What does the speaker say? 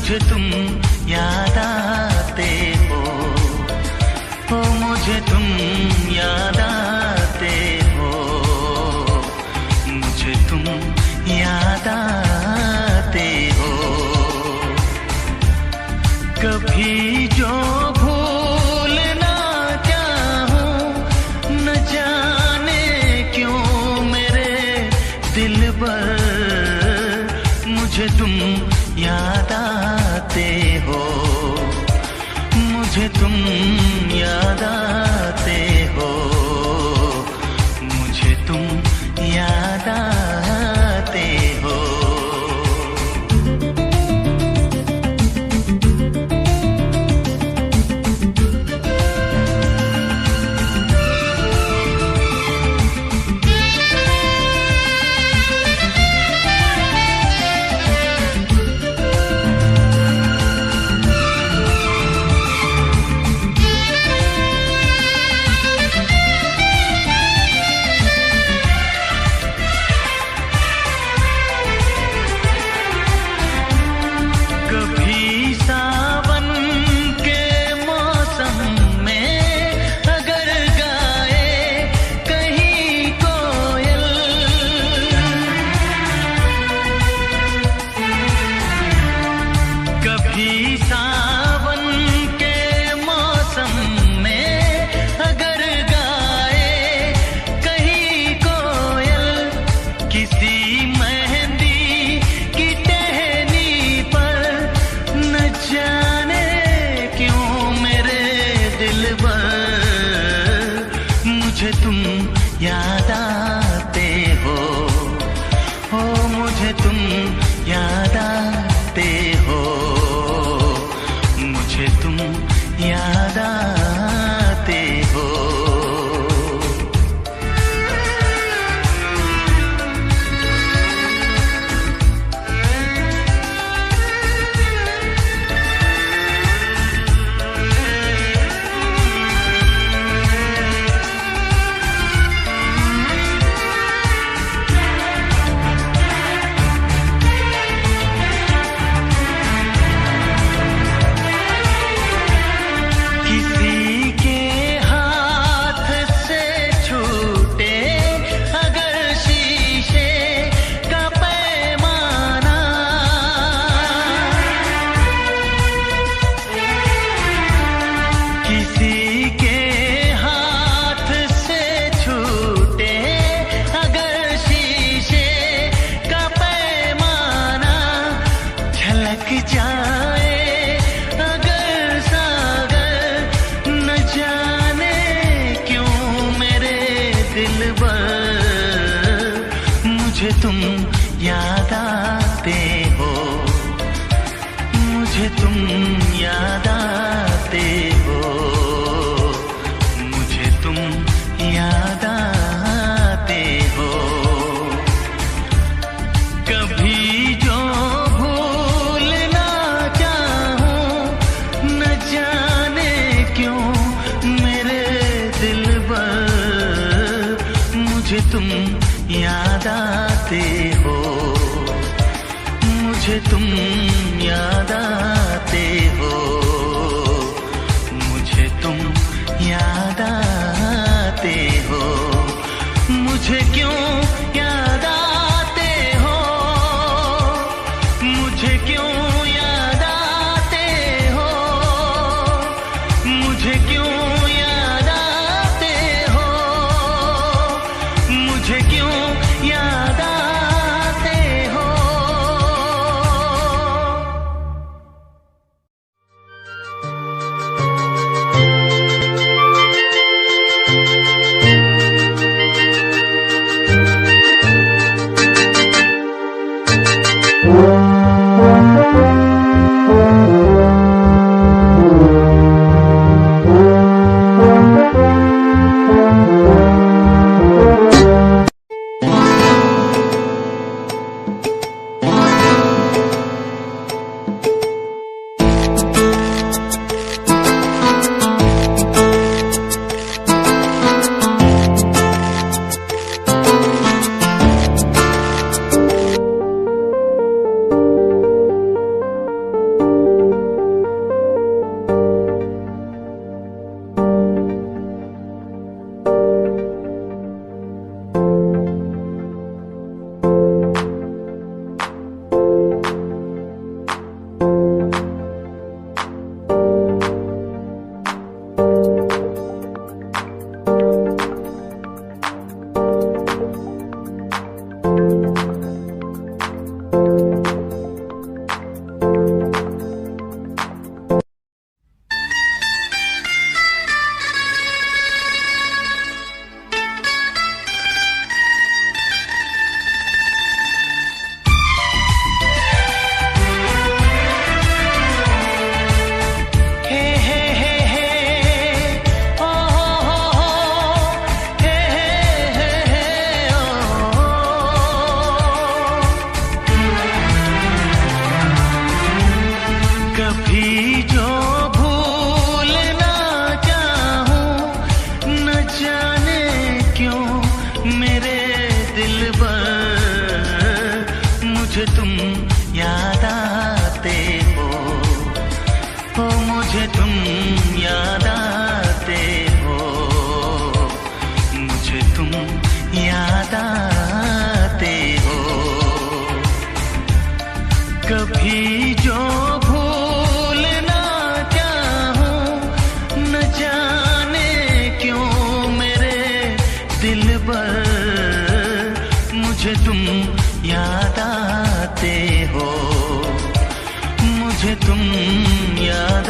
मुझे तुम याद आते हो, ओ मुझे तुम याद आते हो, मुझे तुम याद आते हो। कभी जो भूल ना चाहूं, न जाने क्यों मेरे दिल पर मुझे तुम याद आते हो, मुझे तुम याद आते हो, मुझे तुम याद आते हो। सावन के मौसम में अगर गाए कहीं कोयल, किसी मेहंदी की टहनी पर न जाने क्यों मेरे दिल पर मुझे तुम याद आते हो, ओ मुझे तुम याद आते हो, मुझे तुम याद आते हो। जाए अगर सागर, न जाने क्यों मेरे दिल पर मुझे तुम याद आते हो, मुझे तुम याद आते हो, मुझे तुम याद आते हो। कभी जो मुझे तुम याद आते हो, मुझे तुम याद आते हो, मुझे तुम याद आते हो, मुझे क्यों याद आते हो, मुझे क्यों याद आते हो, मुझे क्यों याद आते हो, मुझे क्यों याद आते हो। हो मुझे तुम याद आते हो, मुझे तुम याद आते हो। कभी जो भूल ना चाहूं, न जाने क्यों मेरे दिल पर मुझे तुम याद आते हो, मुझे तुम याद